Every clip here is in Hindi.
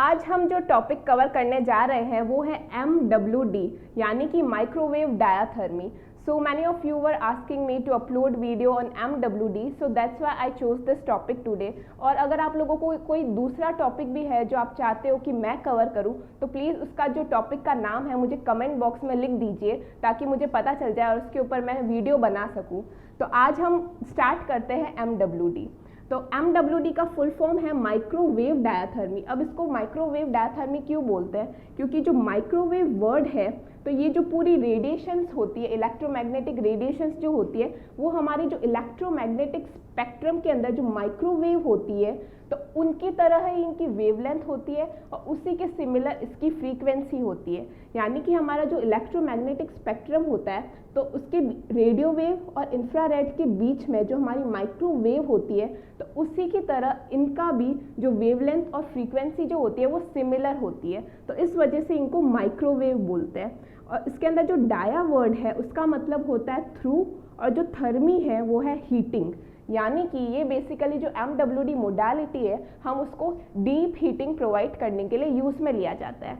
आज हम जो टॉपिक कवर करने जा रहे हैं वो है MWD यानी कि microwave डायाथर्मी. So many of you were asking me to upload video on MWD, so that's why I chose this topic today. और अगर आप लोगों को कोई दूसरा टॉपिक भी है जो आप चाहते हो कि मैं कवर करूं, तो प्लीज़ उसका जो टॉपिक का नाम है मुझे कमेंट बॉक्स में लिख दीजिए ताकि मुझे पता चल जाए और उसके ऊपर मैं वीडियो बना सकूं. तो आज हम स्टार्ट करते हैं MWD. तो MWD का फुल फॉर्म है माइक्रोवेव डायाथर्मी. अब इसको माइक्रोवेव डायाथर्मी क्यों बोलते हैं? क्योंकि जो माइक्रोवेव वर्ड है तो ये जो पूरी रेडिएशंस होती है, इलेक्ट्रोमैग्नेटिक रेडिएशंस जो होती है, वो हमारी जो इलेक्ट्रोमैग्नेटिक स्पेक्ट्रम के अंदर जो माइक्रोवेव होती है तो उनकी तरह ही इनकी वेवलेंथ होती है और उसी के सिमिलर इसकी फ्रीक्वेंसी होती है. यानी कि हमारा जो इलेक्ट्रोमैग्नेटिक स्पेक्ट्रम होता है तो उसके रेडियो वेव और इंफ्रारेड के बीच में जो हमारी माइक्रोवेव होती है तो उसी की तरह इनका भी जो वेवलेंथ और फ्रीक्वेंसी जो होती है वो सिमिलर होती है. तो इस वजह से इनको माइक्रोवेव बोलते हैं. और इसके अंदर जो डाया वर्ड है उसका मतलब होता है थ्रू, और जो थर्मी है वो है हीटिंग. यानी कि ये बेसिकली जो MWD मोडालिटी है हम उसको डीप हीटिंग प्रोवाइड करने के लिए यूज़ में लिया जाता है.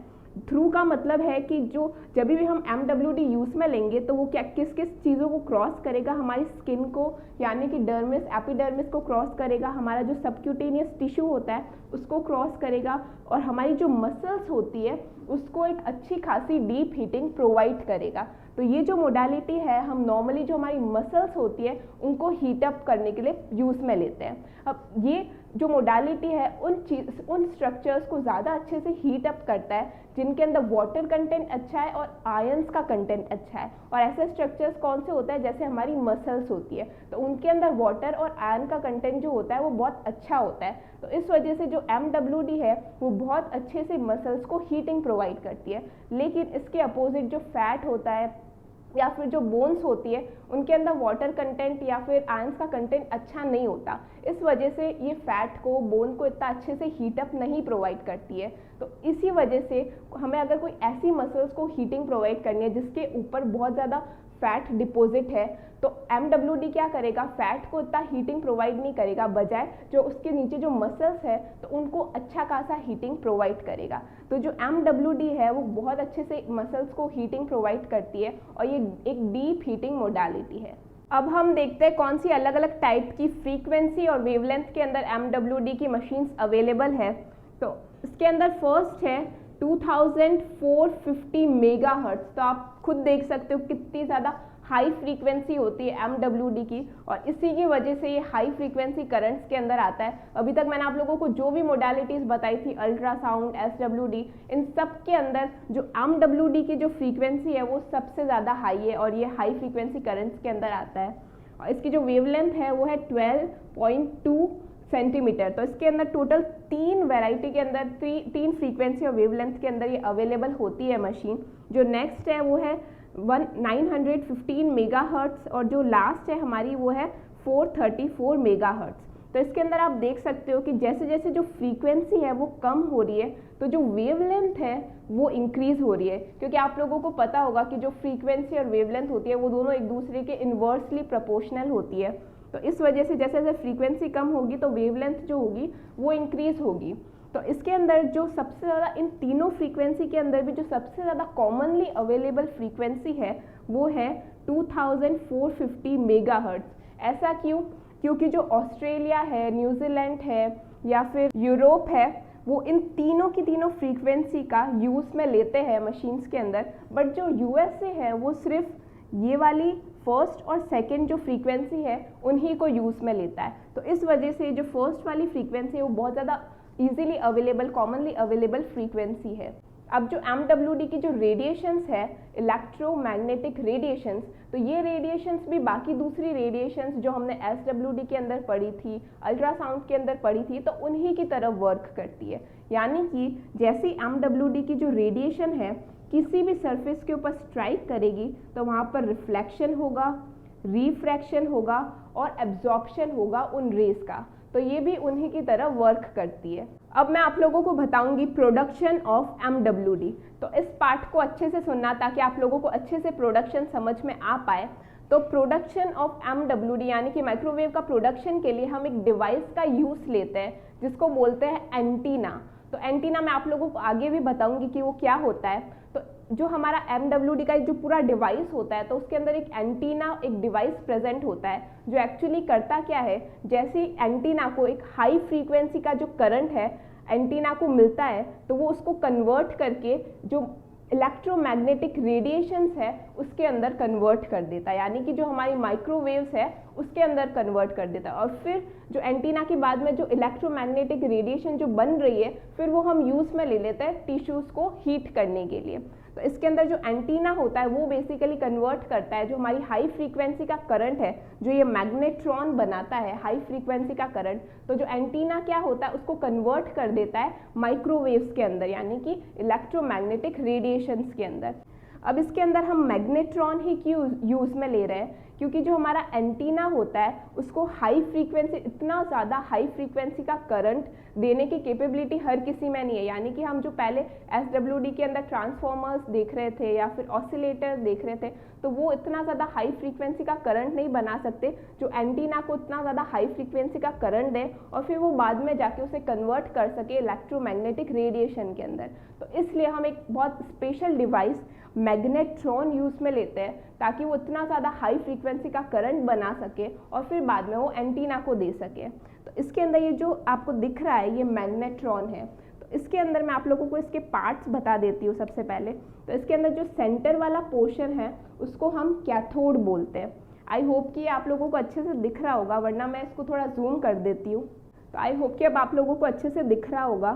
थ्रू का मतलब है कि जो जब भी हम MWD यूज़ में लेंगे तो वो क्या किस किस चीज़ों को क्रॉस करेगा, हमारी स्किन को यानी कि डर्मिस एपिडर्मिस को क्रॉस करेगा, हमारा जो सबक्यूटेनियस टिश्यू होता है उसको क्रॉस करेगा और हमारी जो मसल्स होती है उसको एक अच्छी खासी डीप हीटिंग प्रोवाइड करेगा. तो ये जो मोडालिटी है हम नॉर्मली जो हमारी मसल्स होती है उनको हीट अप करने के लिए यूज़ में लेते हैं. अब ये जो मोडालिटी है उन स्ट्रक्चर्स को ज़्यादा अच्छे से हीट अप करता है जिनके अंदर वाटर कंटेंट अच्छा है और आयंस का कंटेंट अच्छा है. और ऐसे स्ट्रक्चर्स कौन से होते हैं? जैसे हमारी मसल्स होती है तो उनके अंदर वाटर और आयन का कंटेंट जो होता है वो बहुत अच्छा होता है. तो इस वजह से जो MWD है वो बहुत अच्छे से मसल्स को हीटिंग प्रोवाइड करती है. लेकिन इसके अपोजिट जो फैट होता है या फिर जो बोन्स होती है उनके अंदर वाटर कंटेंट या फिर आयंस का कंटेंट अच्छा नहीं होता. इस वजह से ये फैट को, बोन को इतना अच्छे से हीटअप नहीं प्रोवाइड करती है. तो इसी वजह से हमें अगर कोई ऐसी मसल्स को हीटिंग प्रोवाइड करनी है जिसके ऊपर बहुत ज़्यादा फैट डिपॉजिट है तो MWD क्या करेगा? फैट को इतना हीटिंग प्रोवाइड नहीं करेगा, बजाय जो उसके नीचे जो मसल्स है तो उनको अच्छा खासा हीटिंग प्रोवाइड करेगा. तो जो MWD है वो बहुत अच्छे से मसल्स को हीटिंग प्रोवाइड करती है और ये एक डीप हीटिंग मोडालिटी है. अब हम देखते हैं कौन सी अलग अलग टाइप की फ्रीक्वेंसी और वेवलेंथ के अंदर MWD की मशीन्स अवेलेबल है. तो इसके अंदर फर्स्ट है 2450 मेगाहर्ट्ज. तो आप खुद देख सकते हो कितनी ज़्यादा हाई फ्रीक्वेंसी होती है MWD की और इसी की वजह से ये हाई फ्रीक्वेंसी करंट्स के अंदर आता है. अभी तक मैंने आप लोगों को जो भी मोडालिटीज़ बताई थी, अल्ट्रासाउंड, SWD, इन सब के अंदर जो MWD की जो फ्रीक्वेंसी है वो सबसे ज़्यादा हाई है और ये हाई फ्रीक्वेंसी करंट्स के अंदर आता है. और इसकी जो वेवलेंथ है वो है 12.2 सेंटीमीटर. तो इसके अंदर टोटल 3 वैरायटी के अंदर 3 फ्रीक्वेंसी और वेवलेंथ के अंदर ये अवेलेबल होती है मशीन. जो नेक्स्ट है वो है 915 मेगाहर्ट्ज और जो लास्ट है हमारी वो है 434 मेगाहर्ट्ज. तो इसके अंदर आप देख सकते हो कि जैसे जैसे जो फ्रीक्वेंसी है वो कम हो रही है तो जो वेवलेंथ है वो इंक्रीज हो रही है. क्योंकि आप लोगों को पता होगा कि जो फ्रीक्वेंसी और वेवलेंथ होती है वो दोनों एक दूसरे के इन्वर्सली प्रोपोर्शनल होती है. तो इस वजह से जैसे जैसे फ्रीक्वेंसी कम होगी तो वेवलेंथ जो होगी वो इंक्रीज होगी. तो इसके अंदर जो सबसे ज़्यादा इन तीनों फ्रीक्वेंसी के अंदर भी जो सबसे ज़्यादा कॉमनली अवेलेबल फ्रीक्वेंसी है वो है 2450 मेगाहर्ट्ज. ऐसा क्यों? क्योंकि जो ऑस्ट्रेलिया है, न्यूजीलैंड है या फिर यूरोप है वो इन तीनों की तीनों फ्रीक्वेंसी का यूज़ में लेते हैं मशीन्स के अंदर. बट जो USA है वो सिर्फ ये वाली फर्स्ट और सेकंड जो फ्रीक्वेंसी है उन्हीं को यूज़ में लेता है. तो इस वजह से जो फर्स्ट वाली फ्रीक्वेंसी है वो बहुत ज़्यादा easily available, commonly available frequency है. अब जो MWD की जो रेडिएशंस है, इलेक्ट्रोमैग्नेटिक रेडिएशंस, तो ये रेडिएशंस भी बाकी दूसरी रेडिएशंस जो हमने SWD के अंदर पढ़ी थी, अल्ट्रासाउंड के अंदर पढ़ी थी, तो उन्हीं की तरह वर्क करती है. यानी कि जैसी MWD की जो रेडिएशन है किसी भी सरफेस के ऊपर स्ट्राइक करेगी तो वहाँ पर रिफ्लेक्शन होगा, रिफ्रैक्शन होगा और एब्जॉर्प्शन होगा उन रेस का. तो ये भी उन्हीं की तरह वर्क करती है. अब मैं आप लोगों को बताऊंगी प्रोडक्शन ऑफ MWD. तो इस पार्ट को अच्छे से सुनना ताकि आप लोगों को अच्छे से प्रोडक्शन समझ में आ पाए. तो प्रोडक्शन ऑफ MWD यानी कि माइक्रोवेव का प्रोडक्शन के लिए हम एक डिवाइस का यूज़ लेते हैं जिसको बोलते हैं एंटीना. तो एंटीना मैं आप लोगों को आगे भी बताऊंगी कि वो क्या होता है। तो जो हमारा MWD का जो पूरा डिवाइस होता है, तो उसके अंदर एक एंटीना, एक डिवाइस प्रेजेंट होता है जो एक्चुअली करता क्या है, जैसे एंटीना को एक हाई फ्रीक्वेंसी का जो करंट है एंटीना को मिलता है, तो वो उसको कन्वर्ट करके जो इलेक्ट्रोमैग्नेटिक रेडिएशंस है उसके अंदर कन्वर्ट कर देता है, यानी कि जो हमारी माइक्रोवेव्स है उसके अंदर कन्वर्ट कर देता है। और फिर जो एंटीना के बाद में जो इलेक्ट्रोमैग्नेटिक रेडिएशन जो बन रही है, फिर वो हम यूज़ में ले लेते हैं टिश्यूज़ को हीट करने के लिए। तो इसके अंदर जो एंटीना होता है वो बेसिकली कन्वर्ट करता है जो हमारी हाई फ्रीक्वेंसी का करंट है, जो ये मैग्नेट्रॉन बनाता है हाई फ्रीक्वेंसी का करंट, तो जो एंटीना क्या होता है उसको कन्वर्ट कर देता है माइक्रोवेव्स के अंदर, यानी कि इलेक्ट्रोमैग्नेटिक रेडिएशंस के अंदर। अब इसके अंदर हम मैग्नेट्रॉन ही क्यों यूज़ में ले रहे हैं, क्योंकि जो हमारा एंटीना होता है उसको हाई फ्रीक्वेंसी, इतना ज़्यादा हाई फ्रीक्वेंसी का करंट देने की कैपेबिलिटी हर किसी में नहीं है। यानी कि हम जो पहले SWD के अंदर ट्रांसफॉर्मर्स देख रहे थे या फिर ऑसिलेटर देख रहे थे, तो वो इतना ज़्यादा हाई फ्रीक्वेंसी का करंट नहीं बना सकते जो एंटीना को इतना ज़्यादा हाई फ्रीक्वेंसी का करंट दे और फिर वो बाद में जाके उसे कन्वर्ट कर सके इलेक्ट्रोमैग्नेटिक रेडिएशन के अंदर। तो इसलिए हम एक बहुत स्पेशल डिवाइस मैग्नेट्रॉन यूज़ में लेते हैं ताकि वो इतना ज़्यादा हाई फ्रीक्वेंसी का करंट बना सके और फिर बाद में वो एंटीना को दे सके। तो इसके अंदर ये जो आपको दिख रहा है ये मैग्नेट्रॉन है। तो इसके अंदर मैं आप लोगों को इसके पार्ट्स बता देती हूँ सबसे पहले। तो इसके अंदर जो सेंटर वाला पोर्शन है उसको हम कैथोड बोलते हैं। आई होप कि आप लोगों को अच्छे से दिख रहा होगा, वरना मैं इसको थोड़ा जूम कर देती हूँ। तो आई होप कि अब आप लोगों को अच्छे से दिख रहा होगा।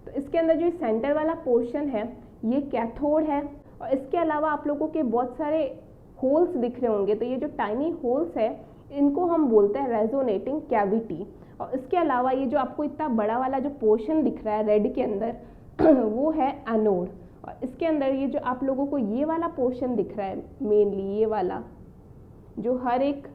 तो इसके अंदर जो सेंटर वाला पोर्शन है ये कैथोड है और इसके अलावा आप लोगों के बहुत सारे होल्स दिख रहे होंगे। तो ये जो टाइनी होल्स है इनको हम बोलते हैं रेजोनेटिंग कैविटी। और इसके अलावा ये जो आपको इतना बड़ा वाला जो पोर्शन दिख रहा है रेड के अंदर वो है एनोड। और इसके अंदर ये जो आप लोगों को ये वाला पोर्शन दिख रहा है, मेनली ये वाला जो हर एक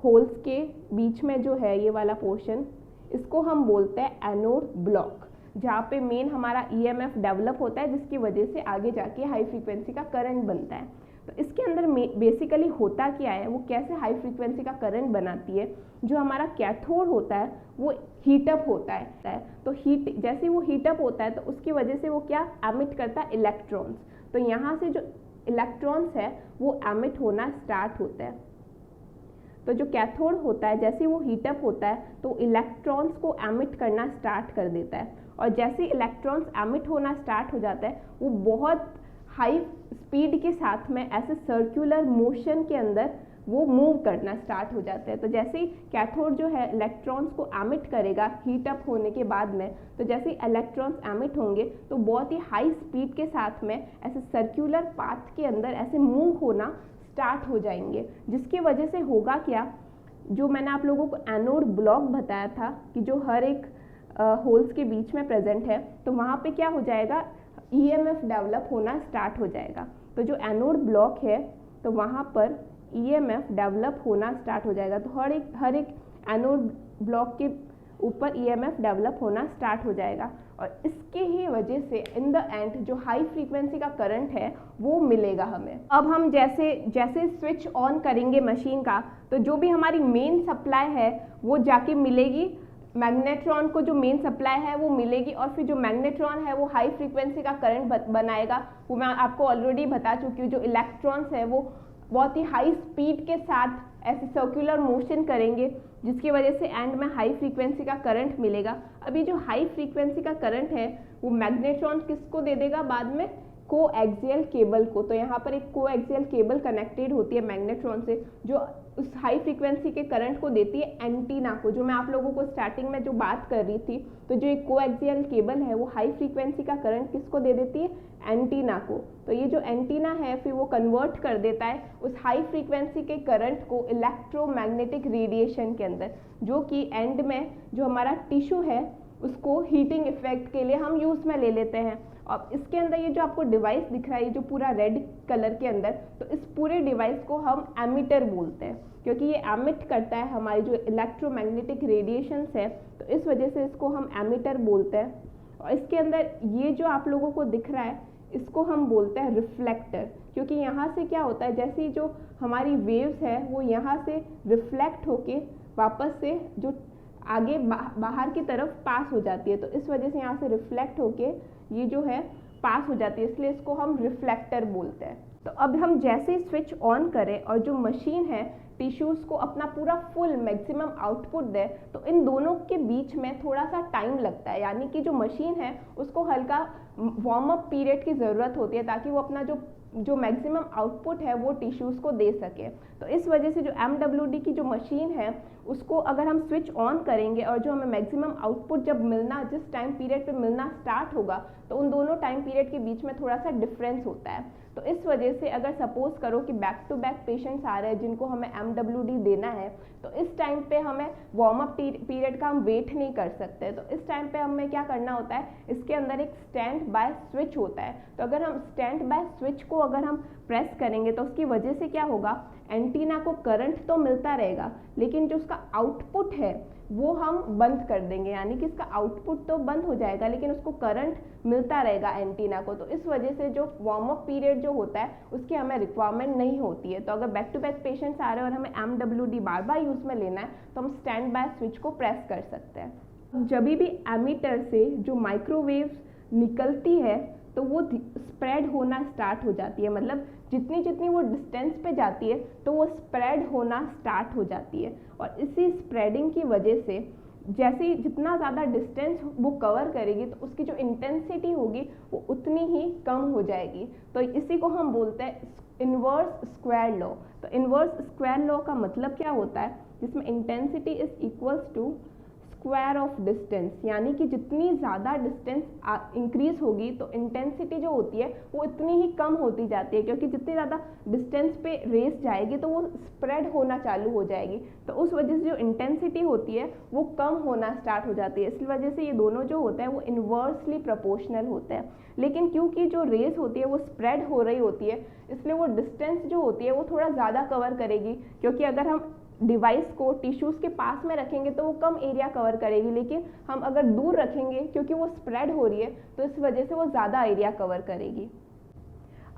होल्स के बीच में जो है ये वाला पोर्शन, इसको हम बोलते हैं एनोड ब्लॉक, जहाँ पे मेन हमारा EMF डेवलप होता है जिसकी वजह से आगे जाके हाई फ्रीक्वेंसी का करंट बनता है। तो इसके अंदर बेसिकली होता क्या है, वो कैसे हाई फ्रीक्वेंसी का करंट बनाती है, जो हमारा कैथोड होता है वो हीटअप होता है। तो जैसे वो हीटअप होता है तो उसकी वजह से वो क्या एमिट करता है, इलेक्ट्रॉन्स। तो यहाँ से जो इलेक्ट्रॉन्स है वो एमिट होना स्टार्ट होता है। तो जो कैथोड होता है जैसे वो हीटअप होता है तो इलेक्ट्रॉन्स को एमिट करना स्टार्ट कर देता है। और जैसे इलेक्ट्रॉन्स एमिट होना स्टार्ट हो जाता है वो बहुत हाई स्पीड के साथ में ऐसे सर्कुलर मोशन के अंदर वो मूव करना स्टार्ट हो जाते हैं। तो जैसे ही कैथोड जो है इलेक्ट्रॉन्स को एमिट करेगा हीट अप होने के बाद में, तो जैसे ही इलेक्ट्रॉन्स एमिट होंगे तो बहुत ही हाई स्पीड के साथ में ऐसे सर्कुलर पाथ के अंदर ऐसे मूव होना स्टार्ट हो जाएंगे, जिसकी वजह से होगा क्या, जो मैंने आप लोगों को एनोड ब्लॉक बताया था कि जो हर एक होल्स के बीच में प्रेजेंट है, तो वहाँ पे क्या हो जाएगा, EMF डेवलप होना स्टार्ट हो जाएगा। तो जो एनोड ब्लॉक है तो वहाँ पर EMF डेवलप होना स्टार्ट हो जाएगा। तो हर एक एनोड ब्लॉक के ऊपर EMF डेवलप होना स्टार्ट हो जाएगा और इसके ही वजह से इन द एंड जो हाई फ्रीक्वेंसी का करंट है वो मिलेगा हमें। अब हम जैसे स्विच ऑन करेंगे मशीन का, तो जो भी हमारी मेन सप्लाई है वो जाके मिलेगी मैग्नेट्रॉन को, जो मेन सप्लाई है वो मिलेगी और फिर जो मैग्नेट्रॉन है वो हाई फ्रीक्वेंसी का करंट बनाएगा। वो मैं आपको ऑलरेडी बता चुकी हूँ। जो इलेक्ट्रॉन्स है वो बहुत ही हाई स्पीड के साथ ऐसे सर्कुलर मोशन करेंगे जिसकी वजह से एंड में हाई फ्रीक्वेंसी का करंट मिलेगा। अभी जो हाई फ्रीक्वेंसी का करंट है वो मैग्नेट्रॉन किसको दे देगा बाद में, कोएक्सियल केबल को। तो यहाँ पर एक कोएक्सियल केबल कनेक्टेड होती है मैग्नेट्रॉन से, जो उस हाई फ्रीक्वेंसी के करंट को देती है एंटीना को, जो मैं आप लोगों को स्टार्टिंग में जो बात कर रही थी। तो जो एक कोएक्सियल केबल है वो हाई फ्रीक्वेंसी का करंट किसको दे देती है, एंटीना को। तो ये जो एंटीना है फिर वो कन्वर्ट कर देता है उस हाई फ्रीक्वेंसी के करंट को इलेक्ट्रोमैग्नेटिक रेडिएशन के अंदर, जो कि एंड में जो हमारा टिश्यू है उसको हीटिंग इफेक्ट के लिए हम यूज़ में ले लेते हैं। और इसके अंदर ये जो आपको डिवाइस दिख रहा है, ये जो पूरा रेड कलर के अंदर, तो इस पूरे डिवाइस को हम एमिटर बोलते हैं, क्योंकि ये एमिट करता है हमारी जो इलेक्ट्रोमैग्नेटिक रेडिएशंस है, तो इस वजह से इसको हम एमिटर बोलते हैं। और इसके अंदर ये जो आप लोगों को दिख रहा है इसको हम बोलते हैं रिफ्लेक्टर, क्योंकि यहाँ से क्या होता है, जैसे ही जो हमारी वेव्स है वो यहाँ से रिफ्लेक्ट होके वापस से जो आगे बाहर की तरफ पास हो जाती है, तो इस वजह से यहाँ से रिफ्लेक्ट होके ये जो है पास हो जाती है, इसलिए इसको हम रिफ्लेक्टर बोलते हैं। तो अब हम जैसे ही स्विच ऑन करें और जो मशीन है टिश्यूज़ को अपना पूरा फुल मैक्सिमम आउटपुट दे, तो इन दोनों के बीच में थोड़ा सा टाइम लगता है, यानी कि जो मशीन है उसको हल्का वार्म अप पीरियड की ज़रूरत होती है ताकि वो अपना जो मैक्सिमम आउटपुट है वो टिश्यूज़ को दे सके। तो इस वजह से जो MWD की जो मशीन है उसको अगर हम स्विच ऑन करेंगे और जो हमें मैक्सिमम आउटपुट जब मिलना जिस टाइम पीरियड पे मिलना स्टार्ट होगा, तो उन दोनों टाइम पीरियड के बीच में थोड़ा सा डिफरेंस होता है। तो इस वजह से अगर सपोज करो कि बैक टू बैक पेशेंट्स आ रहे हैं जिनको हमें MWD देना है, तो इस टाइम पे हमें वार्म अप पीरियड का हम वेट नहीं कर सकते। तो इस टाइम पे हमें क्या करना होता है, इसके अंदर एक स्टैंड बाय स्विच होता है। तो अगर हम स्टैंड बाय स्विच को अगर हम प्रेस करेंगे तो उसकी वजह से क्या होगा, एंटीना को करंट तो मिलता रहेगा लेकिन जो उसका आउटपुट है वो हम बंद कर देंगे, यानी कि इसका आउटपुट तो बंद हो जाएगा लेकिन उसको करंट मिलता रहेगा एंटीना को। तो इस वजह से जो वार्म अप पीरियड जो होता है उसकी हमें रिक्वायरमेंट नहीं होती है। तो अगर बैक टू बैक पेशेंट्स आ रहे हैं और हमें MWD बार बार यूज़ में लेना है तो हम स्टैंड बाय स्विच को प्रेस कर सकते हैं। जब भी एमीटर से जो माइक्रोवेव्स निकलती है तो वो स्प्रेड होना स्टार्ट हो जाती है, मतलब जितनी जितनी वो डिस्टेंस पे जाती है तो वो स्प्रेड होना स्टार्ट हो जाती है। और इसी स्प्रेडिंग की वजह से जैसे जितना ज़्यादा डिस्टेंस वो कवर करेगी तो उसकी जो इंटेंसिटी होगी वो उतनी ही कम हो जाएगी। तो इसी को हम बोलते हैं इन्वर्स स्क्वायर लॉ। तो इन्वर्स स्क्वायर लॉ का मतलब क्या होता है, जिसमें intensity is equals to square of distance, यानी कि जितनी ज़्यादा डिस्टेंस इंक्रीज होगी तो इंटेंसिटी जो होती है वो इतनी ही कम होती जाती है, क्योंकि जितनी ज़्यादा डिस्टेंस पे रेस जाएगी तो वो स्प्रेड होना चालू हो जाएगी। तो उस वजह से जो इंटेंसिटी होती है वो कम होना स्टार्ट हो जाती है। इस वजह से ये दोनों जो होता है वो इन्वर्सली प्रोपोर्शनल होता है। लेकिन क्योंकि जो रेस होती है वो स्प्रेड हो रही होती है, इसलिए वो डिस्टेंस जो होती है वो थोड़ा ज़्यादा कवर करेगी, क्योंकि अगर हम डिवाइस को टिश्यूज़ के पास में रखेंगे तो वो कम एरिया कवर करेगी, लेकिन हम अगर दूर रखेंगे क्योंकि वो स्प्रेड हो रही है तो इस वजह से वो ज़्यादा एरिया कवर करेगी।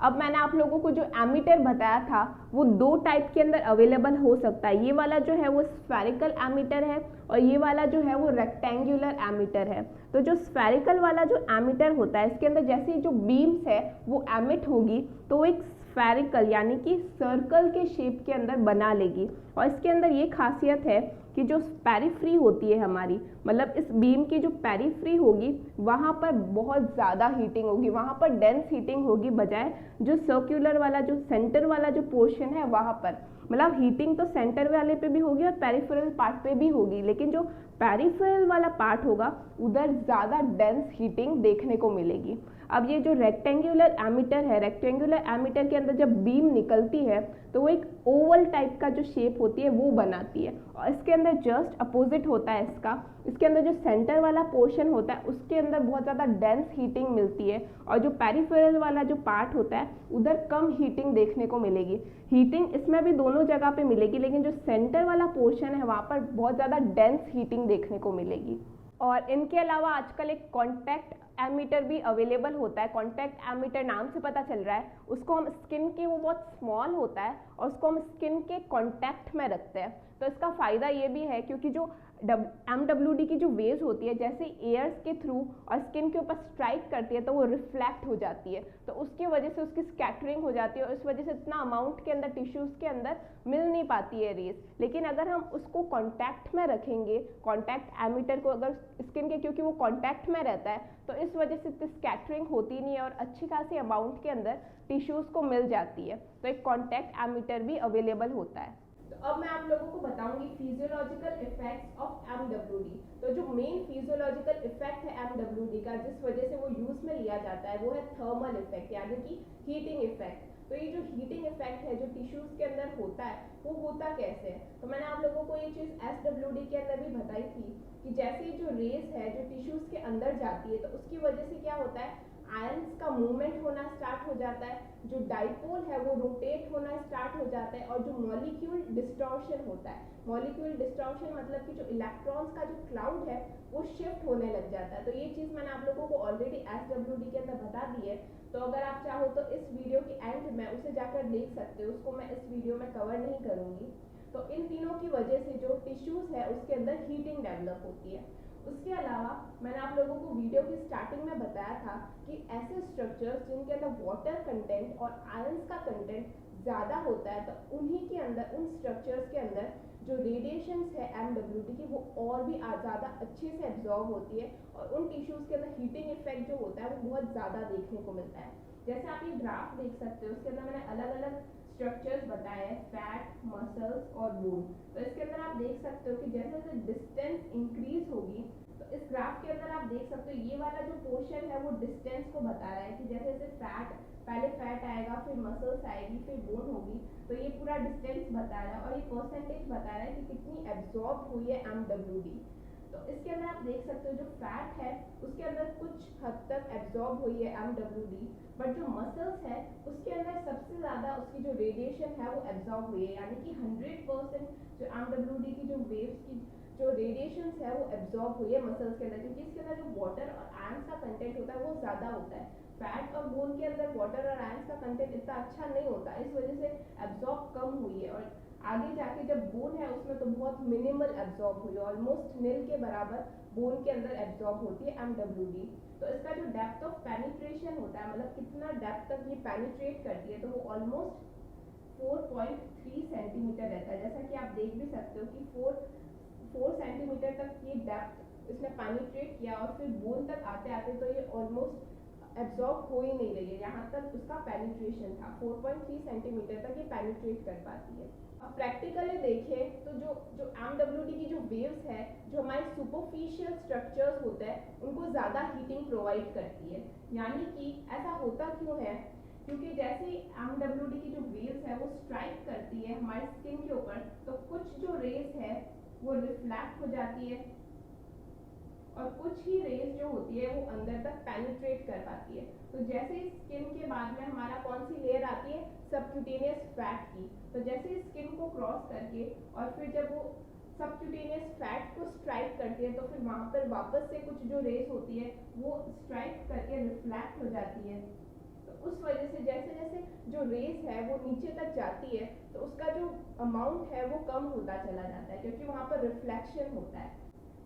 अब मैंने आप लोगों को जो एमीटर बताया था वो दो टाइप के अंदर अवेलेबल हो सकता है। ये वाला जो है वो स्फेरिकल एमीटर है और ये वाला जो है वो रेक्टेंगुलर एमीटर है। तो जो स्फेरिकल वाला जो एमीटर होता है इसके अंदर जैसे जो बीम्स है वो एमिट होगी तो वो एक स्फेरिकल यानी कि सर्कल के शेप के अंदर बना लेगी। और इसके अंदर ये खासियत है कि जो पेरिफ्री होती है हमारी, मतलब इस बीम की जो पेरिफ्री होगी वहाँ पर बहुत ज़्यादा हीटिंग होगी, वहाँ पर डेंस हीटिंग होगी, बजाय जो सर्कुलर वाला जो सेंटर वाला जो पोर्शन है वहाँ पर, मतलब हीटिंग तो सेंटर वाले पे भी होगी और पेरिफेरल पार्ट पे भी होगी, लेकिन जो पेरिफेरल वाला पार्ट होगा उधर ज़्यादा डेंस हीटिंग देखने को मिलेगी। अब ये जो रेक्टेंगुलर एमीटर है, रेक्टेंगुलर एमीटर के अंदर जब बीम निकलती है तो वो एक ओवल टाइप का जो शेप होती है वो बनाती है, और इसके अंदर जस्ट अपोजिट होता है इसके अंदर जो सेंटर वाला पोर्शन होता है उसके अंदर बहुत ज़्यादा डेंस हीटिंग मिलती है, और जो पेरिफेरल वाला जो पार्ट होता है उधर कम हीटिंग देखने को मिलेगी। हीटिंग इसमें भी दोनों जगह पे मिलेगी, लेकिन जो सेंटर वाला पोर्शन है वहाँ पर बहुत ज़्यादा डेंस हीटिंग देखने को मिलेगी। और इनके अलावा आजकल एक कॉन्टैक्ट एमीटर भी अवेलेबल होता है। कॉन्टैक्ट एमीटर नाम से पता चल रहा है, उसको हम स्किन के, वो बहुत स्मॉल होता है और उसको हम स्किन के कॉन्टैक्ट में रखते हैं। तो इसका फ़ायदा ये भी है क्योंकि जो MWD की जो वेव्स होती है जैसे एयर्स के थ्रू और स्किन के ऊपर स्ट्राइक करती है तो वो रिफ्लेक्ट हो जाती है, तो उसकी वजह से उसकी स्कैटरिंग हो जाती है और इस वजह से इतना अमाउंट के अंदर टिश्यूज़ के अंदर मिल नहीं पाती है रेस। लेकिन अगर हम उसको कॉन्टैक्ट में रखेंगे, कॉन्टैक्ट एमीटर को अगर स्किन के, क्योंकि वो कॉन्टैक्ट में रहता है तो इस वजह से इतनी स्कैटरिंग होती नहीं है और अच्छी खासी अमाउंट के अंदर टिश्यूज़ को मिल जाती है। तो एक कॉन्टैक्ट एमीटर भी अवेलेबल होता है। अब मैं आप लोगों को बताऊंगी फिजियोलॉजिकल इफेक्ट्स ऑफ MWD। तो जो मेन फिजियोलॉजिकल इफेक्ट है MWD का, जिस वजह से वो यूज में लिया जाता है, वो है थर्मल इफेक्ट यानी कि हीटिंग इफेक्ट। तो ये जो हीटिंग इफेक्ट है जो टिश्यूज के अंदर होता है वो होता कैसे है, तो मैंने आप लोगों को ये चीज़ SWD के अंदर भी बताई थी कि जैसे जो रेस है जो टिश्यूज के अंदर जाती है तो उसकी वजह से क्या होता है, आयंस का मूवमेंट होना स्टार्ट हो जाता है, जो डाइपोल है वो रोटेट होना स्टार्ट हो जाता है, और जो मॉलिक्यूल डिस्टॉर्शन होता है, मॉलिक्यूल डिस्टॉर्शन मतलब कि जो इलेक्ट्रॉन्स का जो क्लाउड है वो शिफ्ट होने लग जाता है। तो ये चीज़ मैंने आप लोगों को ऑलरेडी SWD के अंदर बता दी है, तो अगर आप चाहो तो इस वीडियो के एंड में उसे जाकर देख सकते हो, उसको मैं इस वीडियो में कवर नहीं करूँगी। तो इन तीनों की वजह से जो टिश्यूज़ है उसके अंदर हीटिंग डेवलप होती है। उसके अलावा मैंने आप लोगों को वीडियो की स्टार्टिंग में बताया था कि ऐसे स्ट्रक्चर्स जिनके अंदर वाटर कंटेंट और आयंस का कंटेंट ज़्यादा होता है, तो उन्हीं के अंदर, उन स्ट्रक्चर्स के अंदर जो रेडिएशंस है MWD की वो और भी ज़्यादा अच्छे से एब्जॉर्ब होती है और उन टिश्यूज़ के अंदर हीटिंग इफेक्ट जो होता है वो बहुत ज़्यादा देखने को मिलता है। जैसे आप ये ग्राफ देख सकते हो, उसके अंदर मैंने अलग अलग स्ट्रक्चर्स बताए हैं, फैट, मसल्स और बोन। तो इसके अंदर आप देख सकते हो कि जैसे जैसे डिस्टेंस इंक्रीज होगी, तो इस ग्राफ के अंदर आप देख सकते हो ये वाला जो पोर्शन है वो डिस्टेंस को बता रहा है कि जैसे जैसे फैट, पहले फैट आएगा, फिर मसल्स आएगी, फिर बोन होगी, तो ये पूरा डिस्टेंस बता रहा है और ये परसेंटेज बता रहा है कि कितनी एब्जॉर्ब हुई है MWD। तो इसके अंदर आप देख सकते हो जो फैट है उसके अंदर कुछ हद तक एब्जॉर्ब हुई है MWD, बट जो मसल्स है उसके अंदर सबसे ज़्यादा उसकी जो रेडिएशन है वो एब्जॉर्ब हुई है, यानी कि 100% जो MWD की जो वेव्स की जो रेडिएशन है वो एब्जॉर्ब हुई है मसल्स के अंदर, क्योंकि इसके अंदर जो वाटर और आयंस का कंटेंट होता है वो ज़्यादा होता है। फैट और बोन के अंदर वाटर और आयंस का कंटेंट इतना अच्छा नहीं होता, इस वजह से एब्जॉर्ब कम हुई है। और आगे जाके जब बोन है उसमें तो बहुत मिनिमल एब्जॉर्ब हुई है, ऑलमोस्ट नील के बराबर बोन के अंदर एब्जॉर्ब होती है MWD। तो इसका जो डेप्थ ऑफ पेनिट्रेशन होता है, मतलब कितना डेप्थ तक ये पेनिट्रेट करती है, तो वो ऑलमोस्ट 4.3 सेंटीमीटर रहता है। जैसा कि आप देख भी सकते हो कि 4 सेंटीमीटर तक ये डेप्थ इसने पेनिट्रेट किया और फिर बोन तक आते आते तो ये ऑलमोस्ट एब्जॉर्ब हो ही नहीं रही है, यहाँ तक उसका पेनिट्रेशन था, 4.3 सेंटीमीटर तक ये पेनिट्रेट कर पाती है। अब प्रैक्टिकली देखें तो जो MWD की जो वेव्स है, जो हमारे सुपरफिशियल स्ट्रक्चर्स होते हैं उनको ज़्यादा हीटिंग प्रोवाइड करती है। यानी कि ऐसा होता क्यों है, क्योंकि जैसे MWD की जो वेव्स है वो स्ट्राइक करती है हमारी स्किन के ऊपर, तो कुछ जो रेज है वो रिफ्लेक्ट हो जाती है और कुछ ही रेज जो होती है वो अंदर तक पेनिट्रेट कर पाती है। तो जैसे स्किन के बाद में हमारा कौन सी लेयर आती है, सबक्यूटेनियस फैट की। तो जैसे स्किन को क्रॉस करके और फिर जब वो सबक्यूटेनियस फैट को स्ट्राइक करती है तो फिर वहाँ पर वापस से कुछ जो रेज होती है वो स्ट्राइक करके रिफ्लेक्ट हो जाती है। तो उस वजह से जैसे जैसे जो रेस है वो नीचे तक जाती है तो उसका जो अमाउंट है वो कम होता चला जाता है, क्योंकि वहाँ पर रिफ्लेक्शन होता है।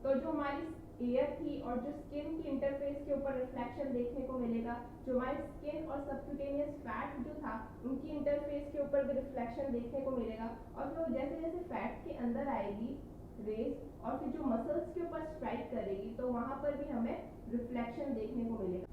तो जो हमारी एयर थी और जो स्किन की इंटरफेस के ऊपर रिफ्लेक्शन देखने को मिलेगा, जो हमारी स्किन और सबक्यूटेनियस फैट जो था उनकी इंटरफेस के ऊपर भी रिफ्लेक्शन देखने को मिलेगा। और फिर जैसे जैसे फैट के अंदर आएगी रेस और फिर जो मसल्स के ऊपर स्ट्राइक करेगी तो वहाँ पर भी हमें रिफ्लेक्शन देखने को मिलेगा।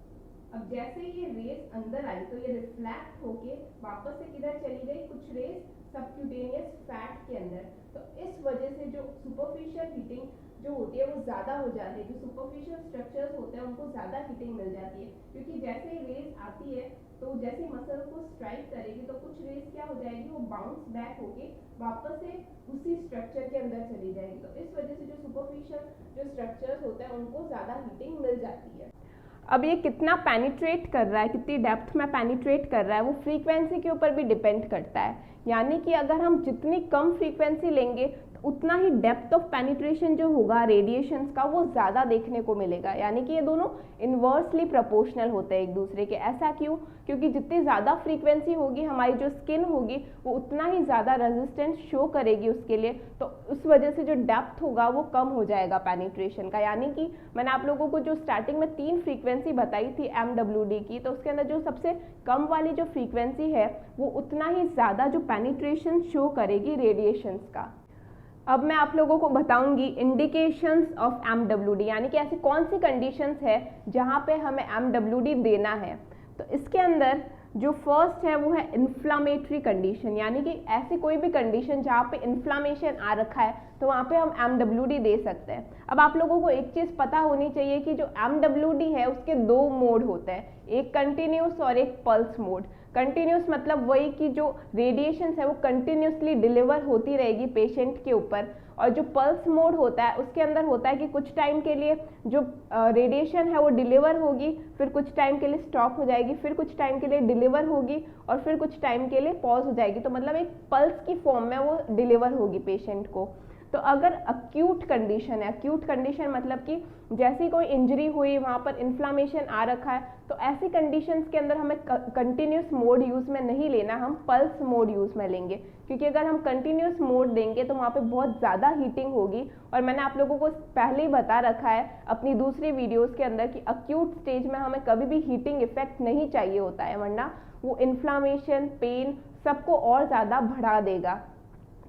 अब जैसे ये रेस अंदर आई तो ये रिफ्लेक्ट होके वापस से किधर चली गई, कुछ रेस सबक्यूटेनियस फैट के अंदर। तो इस वजह से जो सुपरफिशियल हीटिंग जो होती है वो ज़्यादा हो जाती है, जो सुपरफिशियल स्ट्रक्चर्स होते हैं उनको ज़्यादा हीटिंग मिल जाती है, क्योंकि जैसे ही रेस आती है तो जैसे मसल को स्ट्राइक करेगी तो कुछ रेस क्या हो जाएगी, वो बाउंस बैक होके वापस से उसी स्ट्रक्चर के अंदर चली जाएगी। तो इस वजह से जो सुपरफिशियल जो स्ट्रक्चर्स होते हैं उनको ज़्यादा हीटिंग मिल जाती है। अब ये कितना पेनिट्रेट कर रहा है, कितनी डेप्थ में पेनिट्रेट कर रहा है, वो फ्रीक्वेंसी के ऊपर भी डिपेंड करता है। यानी कि अगर हम जितनी कम फ्रीक्वेंसी लेंगे उतना ही डेप्थ ऑफ पेनिट्रेशन जो होगा रेडिएशंस का वो ज़्यादा देखने को मिलेगा। यानी कि ये दोनों इन्वर्सली प्रोपोर्शनल होते हैं एक दूसरे के। ऐसा क्यों? क्योंकि जितनी ज़्यादा फ्रीक्वेंसी होगी हमारी जो स्किन होगी वो उतना ही ज़्यादा रेजिस्टेंस शो करेगी उसके लिए, तो उस वजह से जो डेप्थ होगा वो कम हो जाएगा पेनिट्रेशन का। यानी कि मैंने आप लोगों को जो स्टार्टिंग में 3 फ्रीक्वेंसी बताई थी MWD की, तो उसके अंदर जो सबसे कम वाली जो फ्रीक्वेंसी है वो उतना ही ज़्यादा जो पेनिट्रेशन शो करेगी रेडिएशंस का। अब मैं आप लोगों को बताऊंगी इंडिकेशंस ऑफ MWD, यानी कि ऐसी कौन सी कंडीशंस है जहां पे हमें MWD देना है। तो इसके अंदर जो फर्स्ट है वो है इन्फ्लामेटरी कंडीशन, यानी कि ऐसी कोई भी कंडीशन जहाँ पे इन्फ्लामेशन आ रखा है तो वहाँ पे हम MWD दे सकते हैं। अब आप लोगों को एक चीज़ पता होनी चाहिए कि जो MWD है उसके 2 मोड होते हैं, एक कंटिन्यूस और एक पल्स मोड। कंटिन्यूस मतलब वही कि जो रेडिएशन है वो कंटिन्यूसली डिलीवर होती रहेगी पेशेंट के ऊपर, और जो पल्स मोड होता है उसके अंदर होता है कि कुछ टाइम के लिए जो रेडिएशन है वो डिलीवर होगी, फिर कुछ टाइम के लिए स्टॉप हो जाएगी, फिर कुछ टाइम के लिए डिलीवर होगी और फिर कुछ टाइम के लिए पॉज हो जाएगी। तो मतलब एक पल्स की फॉर्म में वो डिलीवर होगी पेशेंट को। तो अगर अक्यूट कंडीशन है, अक्यूट कंडीशन मतलब कि जैसी कोई इंजरी हुई, वहाँ पर इन्फ्लामेशन आ रखा है, तो ऐसी कंडीशंस के अंदर हमें कंटिन्यूस मोड यूज़ में नहीं लेना, हम पल्स मोड यूज़ में लेंगे, क्योंकि अगर हम कंटिन्यूस मोड देंगे तो वहाँ पे बहुत ज़्यादा हीटिंग होगी। और मैंने आप लोगों को पहले ही बता रखा है अपनी दूसरी वीडियोस के अंदर कि अक्यूट स्टेज में हमें कभी भी हीटिंग इफेक्ट नहीं चाहिए होता है, वरना वो इन्फ्लामेशन, पेन सबको और ज़्यादा बढ़ा देगा।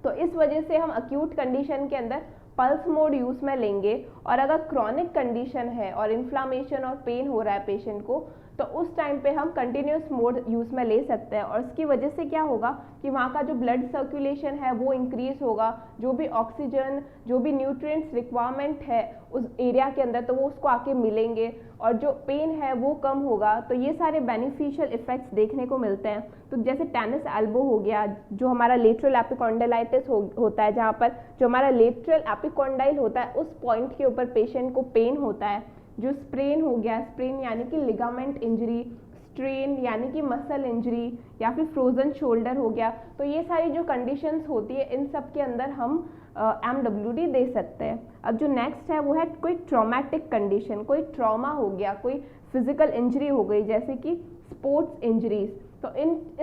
तो इस वजह से हम अक्यूट कंडीशन के अंदर पल्स मोड यूज़ में लेंगे। और अगर क्रॉनिक कंडीशन है और इन्फ्लामेशन और पेन हो रहा है पेशेंट को, तो उस टाइम पे हम कंटिन्यूस मोड यूज़ में ले सकते हैं। और इसकी वजह से क्या होगा कि वहाँ का जो ब्लड सर्कुलेशन है वो इंक्रीज होगा, जो भी ऑक्सीजन, जो भी न्यूट्रिएंट्स रिक्वायरमेंट है उस एरिया के अंदर, तो वो उसको आके मिलेंगे, और जो पेन है वो कम होगा। तो ये सारे बेनिफिशियल इफेक्ट्स देखने को मिलते हैं। तो जैसे टेनिस एल्बो हो गया, जो हमारा लेटरल एपिकॉन्डाइलिटिस होता है, जहाँ पर जो हमारा लेटरल एपिकॉन्डाइल होता है उस पॉइंट के ऊपर पेशेंट को पेन होता है। जो स्प्रेन हो गया, स्प्रेन यानी कि लिगामेंट इंजरी, स्ट्रेन यानी कि मसल इंजरी, या फिर फ्रोजन शोल्डर हो गया, तो ये सारी जो कंडीशंस होती है इन सब के अंदर हम MWD दे सकते हैं। अब जो नेक्स्ट है वो है कोई ट्रॉमेटिक कंडीशन, कोई ट्रॉमा हो गया, कोई फिजिकल इंजरी हो गई, जैसे कि स्पोर्ट्स इंजरीज, तो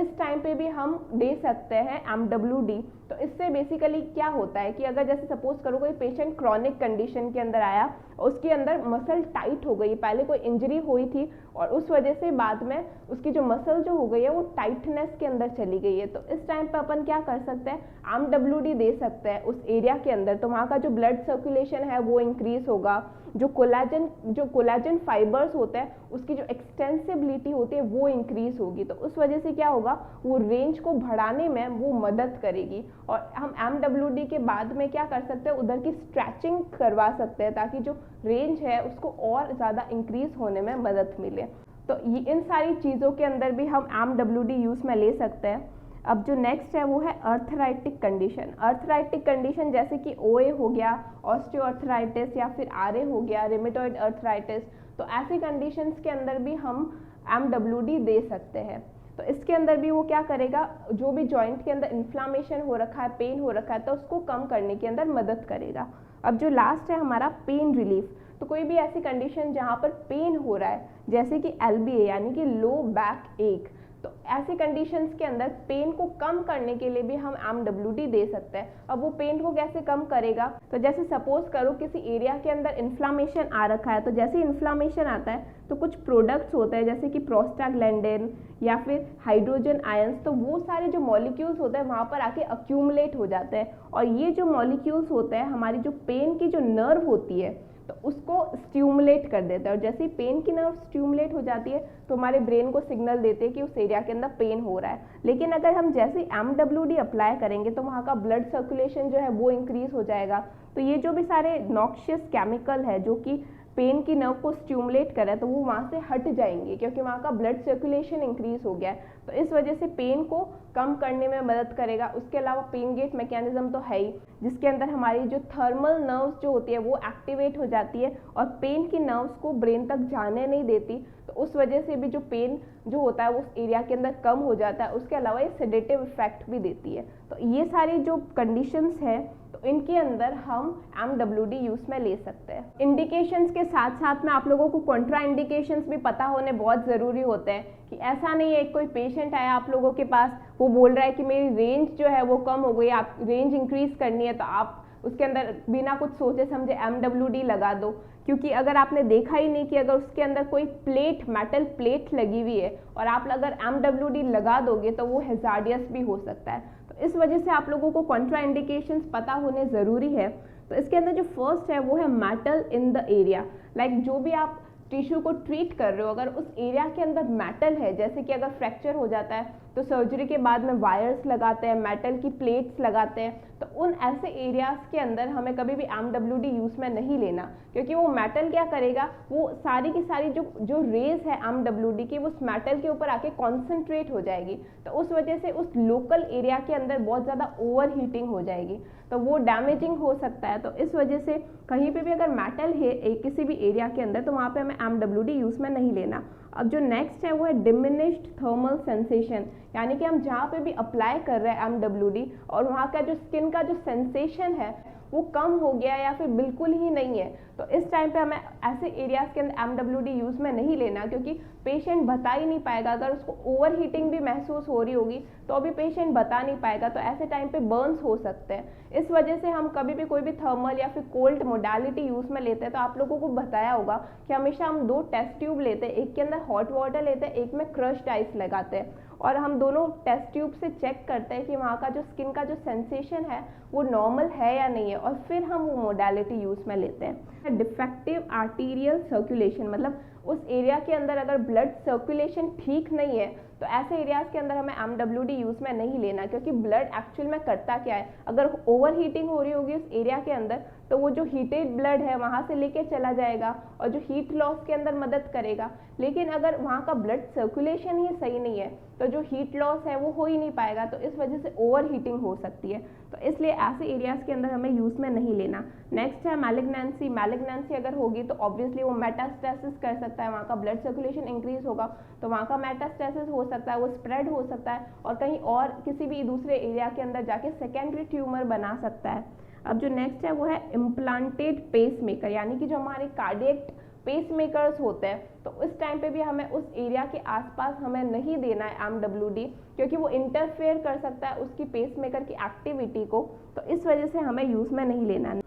इस टाइम पे भी हम दे सकते हैं MWD। तो इससे बेसिकली क्या होता है कि अगर जैसे सपोज करो कोई पेशेंट क्रॉनिक कंडीशन के अंदर आया, उसके अंदर मसल टाइट हो गई, पहले कोई इंजरी हुई थी और उस वजह से बाद में उसकी जो मसल जो हो गई है वो टाइटनेस के अंदर चली गई है, तो इस टाइम पर अपन क्या कर सकते हैं, MWD दे सकते हैं उस एरिया के अंदर। तो वहाँ का जो ब्लड सर्कुलेशन है वो इंक्रीज होगा, जो कोलाजन फाइबर्स होते हैं उसकी जो एक्सटेंसिबिलिटी होती है वो इंक्रीज होगी, तो उस वजह से क्या होगा, वो रेंज को बढ़ाने में वो मदद करेगी। और हम MWD के बाद में क्या कर सकते हैं, उधर की स्ट्रेचिंग करवा सकते हैं, ताकि जो रेंज है उसको और ज़्यादा इंक्रीज होने में मदद मिले। तो इन सारी चीज़ों के अंदर भी हम MWD यूज़ में ले सकते हैं। अब जो नेक्स्ट है वो है अर्थराइटिक कंडीशन। अर्थराइटिक कंडीशन जैसे कि OA हो गया, ऑस्टियोआर्थराइटिस, या फिर RA हो गया, रिमेटॉइड अर्थराइटिस, तो ऐसी कंडीशंस के अंदर भी हम MWD दे सकते हैं। तो इसके अंदर भी वो क्या करेगा, जो भी जॉइंट के अंदर इन्फ्लामेशन हो रखा है, पेन हो रखा है, तो उसको कम करने के अंदर मदद करेगा। अब जो लास्ट है हमारा पेन रिलीफ, तो कोई भी ऐसी कंडीशन जहाँ पर पेन हो रहा है, जैसे कि LBA यानी कि लो बैक एक, तो ऐसी कंडीशंस के अंदर पेन को कम करने के लिए भी हम MWD दे सकते हैं। अब वो पेन को कैसे कम करेगा, तो जैसे सपोज करो किसी एरिया के अंदर इन्फ्लामेशन आ रखा है, तो जैसे इन्फ्लामेशन आता है तो कुछ प्रोडक्ट्स होते हैं जैसे कि प्रोस्टाग्लैंडिन या फिर हाइड्रोजन आयंस, तो वो सारे जो मॉलिक्यूल्स होते हैं वहाँ पर आके अक्यूमुलेट हो जाते हैं, और ये जो मॉलिक्यूल्स होते हैं हमारी जो पेन की जो नर्व होती है तो उसको स्ट्यूमुलेट कर देता है। और जैसे ही पेन की नर्व स्ट्यूमुलेट हो जाती है तो हमारे ब्रेन को सिग्नल देते हैं कि उस एरिया के अंदर पेन हो रहा है। लेकिन अगर हम जैसे MWD अप्लाई करेंगे तो वहाँ का ब्लड सर्कुलेशन जो है वो इंक्रीज हो जाएगा, तो ये जो भी सारे नॉक्शियस केमिकल है जो कि पेन की नर्व को स्ट्यूमुलेट कर रहा है तो वो वहाँ से हट जाएंगे, क्योंकि वहाँ का ब्लड सर्कुलेशन इंक्रीज हो गया है। तो इस वजह से पेन को कम करने में मदद करेगा। उसके अलावा पेन गेट मैकेनिज्म तो है ही, जिसके अंदर हमारी जो थर्मल नर्व्स जो होती है वो एक्टिवेट हो जाती है और पेन की नर्व्स को ब्रेन तक जाने नहीं देती, तो उस वजह से भी जो पेन जो होता है वो उस एरिया के अंदर कम हो जाता है। उसके अलावा ये सेडेटिव इफेक्ट भी देती है। तो ये सारी जो कंडीशंस है तो इनके अंदर हम MWD यूज़ में ले सकते हैं। इंडिकेशंस के साथ साथ में आप लोगों को कॉन्ट्रा इंडिकेशंस भी पता होने बहुत ज़रूरी होते हैं, कि ऐसा नहीं है कोई पेशेंट आया आप लोगों के पास, वो बोल रहा है कि मेरी रेंज जो है वो कम हो गई, आप रेंज इंक्रीज करनी है, तो आप उसके अंदर बिना कुछ सोचे समझे MWD लगा दो। क्योंकि अगर आपने देखा ही नहीं कि अगर उसके अंदर कोई प्लेट, मेटल प्लेट लगी हुई है और आप अगर MWD लगा दोगे तो वो हैजार्डियस भी हो सकता है। तो इस वजह से आप लोगों को कॉन्ट्रा इंडिकेशंस पता होने ज़रूरी है। तो इसके अंदर जो फर्स्ट है वो है metal in the area. Like जो भी आप टिश्यू को ट्रीट कर रहे हो, अगर उस एरिया के अंदर मेटल है, जैसे कि अगर फ्रैक्चर हो जाता है तो सर्जरी के बाद में वायर्स लगाते हैं, मेटल की प्लेट्स लगाते हैं, तो उन ऐसे एरियाज के अंदर हमें कभी भी MWD यूज़ में नहीं लेना, क्योंकि वो मेटल क्या करेगा, वो सारी की सारी जो रेज है MWD की वो उस मेटल के ऊपर आके कॉन्सेंट्रेट हो जाएगी, तो उस वजह से उस लोकल एरिया के अंदर बहुत ज़्यादा ओवर हीटिंग हो जाएगी, तो वो डैमेजिंग हो सकता है। तो इस वजह से कहीं पे भी अगर मेटल है किसी भी एरिया के अंदर तो वहाँ पे हमें MWD यूज़ में नहीं लेना। अब जो नेक्स्ट है वो है डिमिनिश्ड थर्मल सेंसेशन, यानी कि हम जहाँ पे भी अप्लाई कर रहे हैं MWD और वहाँ का जो स्किन का जो सेंसेशन है वो कम हो गया या फिर बिल्कुल ही नहीं है, तो इस टाइम पे हमें ऐसे एरियाज़ के अंदर MWD यूज़ में नहीं लेना, क्योंकि पेशेंट बता ही नहीं पाएगा। अगर उसको ओवर हीटिंग भी महसूस हो रही होगी तो अभी पेशेंट बता नहीं पाएगा, तो ऐसे टाइम पे बर्न्स हो सकते हैं। इस वजह से हम कभी भी कोई भी थर्मल या फिर कोल्ड मोडालिटी यूज़ में लेते हैं तो आप लोगों को बताया होगा कि हमेशा हम 2 टेस्ट ट्यूब लेते हैं, एक के अंदर हॉट वाटर लेते हैं, एक में क्रश्ड आइस लगाते हैं, और हम दोनों टेस्ट ट्यूब से चेक करते हैं कि वहाँ का जो स्किन का जो सेंसेशन है वो नॉर्मल है या नहीं है, और फिर हम वो मोडालिटी यूज़ में लेते हैं। डिफेक्टिव आर्टीरियल सर्कुलेशन, मतलब उस एरिया के अंदर अगर ब्लड सर्कुलेशन ठीक नहीं है तो ऐसे एरियाज़ के अंदर हमें MWD यूज़ में नहीं लेना, क्योंकि ब्लड एक्चुअल में करता क्या है, अगर ओवर हीटिंग हो रही होगी उस एरिया के अंदर तो वो जो हीटेड ब्लड है वहाँ से लेके चला जाएगा और जो हीट लॉस के अंदर मदद करेगा। लेकिन अगर वहाँ का ब्लड सर्कुलेशन ही सही नहीं है तो जो हीट लॉस है वो हो ही नहीं पाएगा, तो इस वजह से ओवर हीटिंग हो सकती है, तो इसलिए ऐसे एरियाज़ के अंदर हमें यूज़ में नहीं लेना। नेक्स्ट है मैलिग्नेंसी। मैलिग्नेंसी अगर होगी तो ऑब्वियसली वो मेटास्टेसिस कर सकता है, वहाँ का ब्लड सर्कुलेशन इंक्रीज होगा तो वहाँ का मेटास्टेसिस हो सकता है, वो स्प्रेड हो सकता है और कहीं और किसी भी दूसरे एरिया के अंदर जाके सेकेंडरी ट्यूमर बना सकता है। अब जो नेक्स्ट है वो है इम्प्लांटेड पेस मेकर, यानी कि जो हमारे कार्डियक पेस मेकर्स होते हैं, तो उस टाइम पे भी हमें उस एरिया के आसपास हमें नहीं देना है MWD, क्योंकि वो इंटरफेयर कर सकता है उसकी पेस मेकर की एक्टिविटी को, तो इस वजह से हमें यूज़ में नहीं लेना है।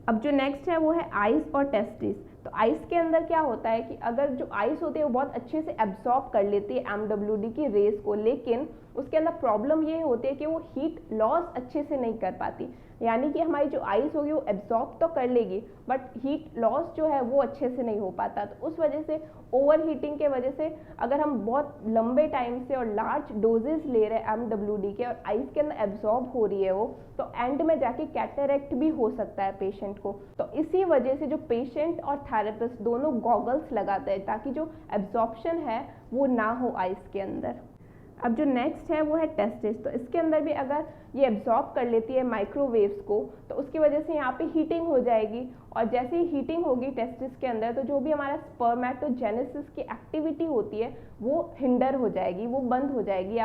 अब जो नेक्स्ट है वो है आइस और टेस्टिस। तो आइस के अंदर क्या होता है कि अगर जो आइस होती है वो बहुत अच्छे से एब्जॉर्ब कर लेती है MWD की रेस को, लेकिन उसके अंदर प्रॉब्लम ये होती है कि वो हीट लॉस अच्छे से नहीं कर पाती, यानी कि हमारी जो आइस होगी वो एब्जॉर्ब तो कर लेगी बट हीट लॉस जो है वो अच्छे से नहीं हो पाता। तो उस वजह से ओवर हीटिंग के वजह से अगर हम बहुत लंबे टाइम से और लार्ज डोजेस ले रहे हैं MWD के और आइस के अंदर एब्जॉर्ब हो रही है वो, तो एंड में जाके कैटरेक्ट भी हो सकता है पेशेंट को। तो इसी वजह से जो पेशेंट और थेरेपिस्ट दोनों गॉगल्स लगाते हैं ताकि जो एब्जॉर्प्शन है वो ना हो आइस के अंदर। अब जो नेक्स्ट है वो है टेस्टिस। तो इसके अंदर भी अगर ये एब्जॉर्ब कर लेती है माइक्रोवेव्स को तो उसकी वजह से यहाँ पे हीटिंग हो जाएगी, और जैसे ही हीटिंग होगी टेस्टिस के अंदर तो जो भी हमारा स्पर्मेटोजेनेसिस की एक्टिविटी होती है वो हिंडर हो जाएगी, वो बंद हो जाएगी,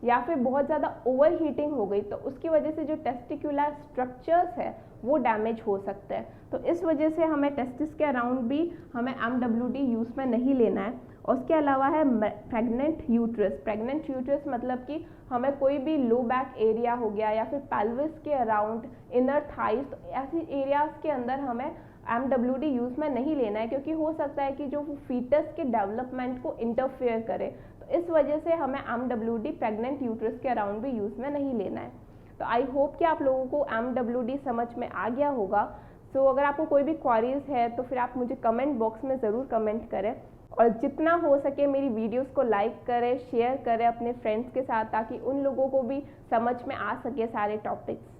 या फिर बहुत ज़्यादा ओवर हीटिंग हो गई तो उसकी वजह से जो टेस्टिकुलर स्ट्रक्चर्स है वो डैमेज हो सकते हैं। तो इस वजह से हमें टेस्टिस के अराउंड भी हमें MWD यूज़ में नहीं लेना है। और उसके अलावा है प्रेग्नेंट यूट्रस। प्रेग्नेंट यूट्रस मतलब कि हमें कोई भी लो बैक एरिया हो गया या फिर पेल्विस के अराउंड, इनर थाइस, तो ऐसी एरियाज़ के अंदर हमें MWD यूज़ में नहीं लेना है, क्योंकि हो सकता है कि जो फीटस के डेवलपमेंट को इंटरफेयर करे, तो इस वजह से हमें MWD प्रेग्नेंट यूट्रस के अराउंड भी यूज़ में नहीं लेना है। तो आई होप कि आप लोगों को MWD समझ में आ गया होगा। सो अगर आपको कोई भी क्वारीज है तो फिर आप मुझे कमेंट बॉक्स में ज़रूर कमेंट करें, और जितना हो सके मेरी वीडियोस को लाइक करें, शेयर करें अपने फ्रेंड्स के साथ, ताकि उन लोगों को भी समझ में आ सके सारे टॉपिक्स।